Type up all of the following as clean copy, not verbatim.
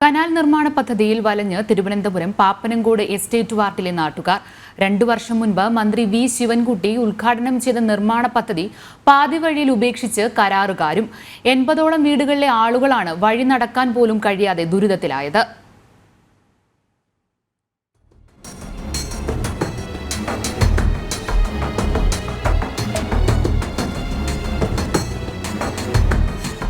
Canal നിർമ്മാണ പദ്ധതിയിൽ വലഞ്ഞ് Thiruvananthapuram Pappanamcode estate വാർഡിലെ നാട്ടുകാർ 2 വർഷം മുൻപ് മന്ത്രി വി ശിവൻകുട്ടി ഉദ്ഘാടനം ചെയ്ത നിർമ്മാണ പദ്ധതി പാതിവഴിയിൽ ഉപേക്ഷിച്ച് കരാറുകാരും 80ഓളം വീടുകളിലെ ആളുകളാണ് വഴി നടക്കാൻ പോലും കഴിയാതെ ദുരിതത്തിലായത്.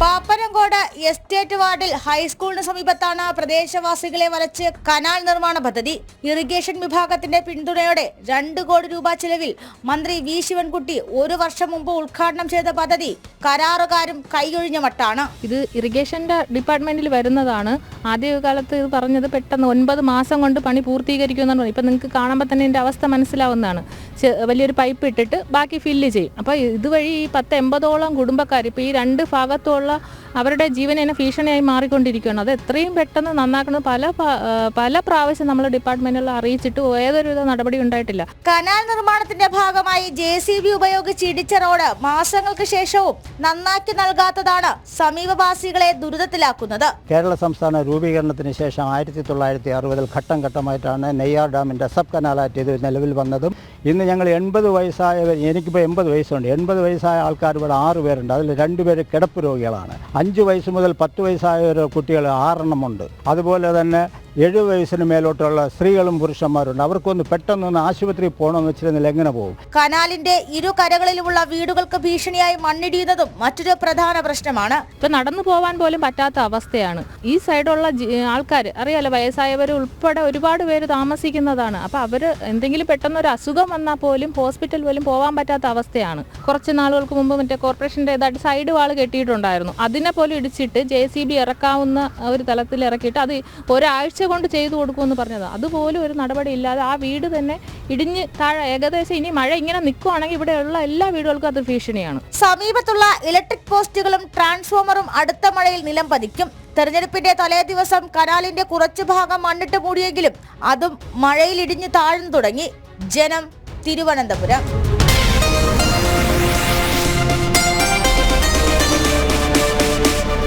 പാപ്പനംകോട് എസ്റ്റേറ്റ് വാർഡിൽ ഹൈസ്കൂളിന് സമീപത്താണ് പ്രദേശവാസികളെ വലച്ച് കനാൽ നിർമ്മാണ പദ്ധതി. ഇറിഗേഷൻ വിഭാഗത്തിന്റെ പിന്തുണയോടെ 2 കോടി രൂപ ചെലവിൽ മന്ത്രി വി ശിവൻകുട്ടി 1 വർഷം മുമ്പ് ഉദ്ഘാടനം ചെയ്ത പദ്ധതി കരാറുകാരും കൈയൊഴിഞ്ഞ മട്ടാണ്. ഇത് ഇറിഗേഷന്റെ ഡിപ്പാർട്ട്മെന്റിൽ വരുന്നതാണ്. ആദ്യകാലത്ത് ഇത് പറഞ്ഞത് പെട്ടെന്ന് 9 മാസം കൊണ്ട് പണി പൂർത്തീകരിക്കുമെന്നാണ് പറഞ്ഞത്. ഇപ്പം നിങ്ങൾക്ക് കാണുമ്പോൾ തന്നെ ഇതിന്റെ അവസ്ഥ മനസ്സിലാവുന്നതാണ്. വലിയൊരു പൈപ്പ് ഇട്ടിട്ട് ബാക്കി ഫില്ല് ചെയ്യും. അപ്പോൾ ഇതുവഴി ഈ 10-80ഓളം കുടുംബക്കാർ ഇപ്പോൾ ഈ 2 ഭാഗത്തുള്ള അവരുടെ ജീവൻ തന്നെ ഭീഷണിയായി മാറിക്കൊണ്ടിരിക്കുകയാണ്. അത് എത്രയും പെട്ടെന്ന് നന്നാക്കുന്നത് പല പ്രാവശ്യം നമ്മൾ ഡിപ്പാർട്ട്മെന്റിൽ അറിയിച്ചിട്ട് ഏതൊരു നടപടി ഉണ്ടായിട്ടില്ല. കനാൽ നിർമ്മാണത്തിന്റെ ഭാഗമായി JCB ഉപയോഗിച്ച് ഇടിച്ച റോഡ് മാസങ്ങൾക്ക് ശേഷവും നന്നാക്കി നൽകാത്തതാണ് സമീപവാസികളെ ദുരിതത്തിലാക്കുന്നത്. കേരള സംസ്ഥാന രൂപീകരണത്തിന് ശേഷം 1960 ഘട്ടം ഘട്ടമായിട്ടാണ് നെയ്യാർ ഡാമിന്റെ സബ് കനാലായിട്ട് ഇത് നിലവിൽ വന്നതും. ഇന്ന് ഞങ്ങൾ 80 വയസ്സായവർ, എനിക്കിപ്പോൾ 80 വയസ്സുണ്ട്, 80 വയസ്സായ ആൾക്കാർ ഇവിടെ 6 പേരുണ്ട്. അതിൽ 2 പേര് കിടപ്പ് രോഗികളാണ്. 5 വയസ്സ് മുതൽ 10 വയസ്സായ കുട്ടികൾ 6 എണ്ണമുണ്ട്. അതുപോലെ തന്നെ 7 വയസ്സിന് മേലോട്ടുള്ള സ്ത്രീകളും പുരുഷന്മാരുണ്ട്. അവർക്കൊന്ന് പെട്ടെന്നൊന്ന് ആശുപത്രിയിൽ പോകണമെന്ന് വെച്ചിരുന്നില്ല, എങ്ങനെ പോകും? കനാലിന്റെ ഇരുകരകളിലുമുള്ള വീടുകൾക്ക് ഭീഷണിയായി മണ്ണിടിയുന്നതും മറ്റൊരു പ്രധാന പ്രശ്നമാണ്. ഇപ്പൊ നടന്നു പോവാൻ പോലും പറ്റാത്ത അവസ്ഥയാണ്. ഈ സൈഡുള്ള ആൾക്കാർ അറിയാലോ, വയസ്സായവർ ഉൾപ്പെടെ ഒരുപാട് പേര് താമസിക്കുന്നതാണ്. അപ്പൊ അവര് എന്തെങ്കിലും പെട്ടെന്ന് ഒരു അസുഖം വന്നാൽ പോലും ഹോസ്പിറ്റൽ പോലും പോകാൻ പറ്റാത്ത അവസ്ഥയാണ്. കുറച്ച് നാളുകൾക്ക് മുമ്പ് മറ്റേ കോർപ്പറേഷന്റെ ഏതായിട്ട് സൈഡ് വാൾ കെട്ടിയിട്ടുണ്ടായിരുന്നു. അതിനെ പോലും ഇടിച്ചിട്ട് JCB ഇറക്കാവുന്ന ഒരു തലത്തിൽ ഇറക്കിയിട്ട് അത് ഒരാഴ്ച കൊണ്ട് ചെയ്തു കൊടുക്കുമെന്ന് പറഞ്ഞത്. അതുപോലും ഒരു നടപടി ഇല്ലാതെ ആ വീട് തന്നെ ഇടിഞ്ഞ് താഴെ ഏകദേശം ഇനി മഴ ഇങ്ങനെ നിൽക്കുവാണെങ്കിൽ ഇവിടെയുള്ള എല്ലാ വീടുകൾക്കും അത് ഭീഷണിയാണ്. സമീപത്തുള്ള ഇലക്ട്രിക് പോസ്റ്റുകളും ട്രാൻസ്ഫോമറും അടുത്ത മഴയിൽ നിലം പതിക്കും. തെരഞ്ഞെടുപ്പിന്റെ തലേ ദിവസം കനാലിന്റെ കുറച്ചു ഭാഗം മണ്ണിട്ട് മൂടിയെങ്കിലും അതും മഴയിൽ ഇടിഞ്ഞു താഴ്ന്നു തുടങ്ങി. ജനം, തിരുവനന്തപുരം.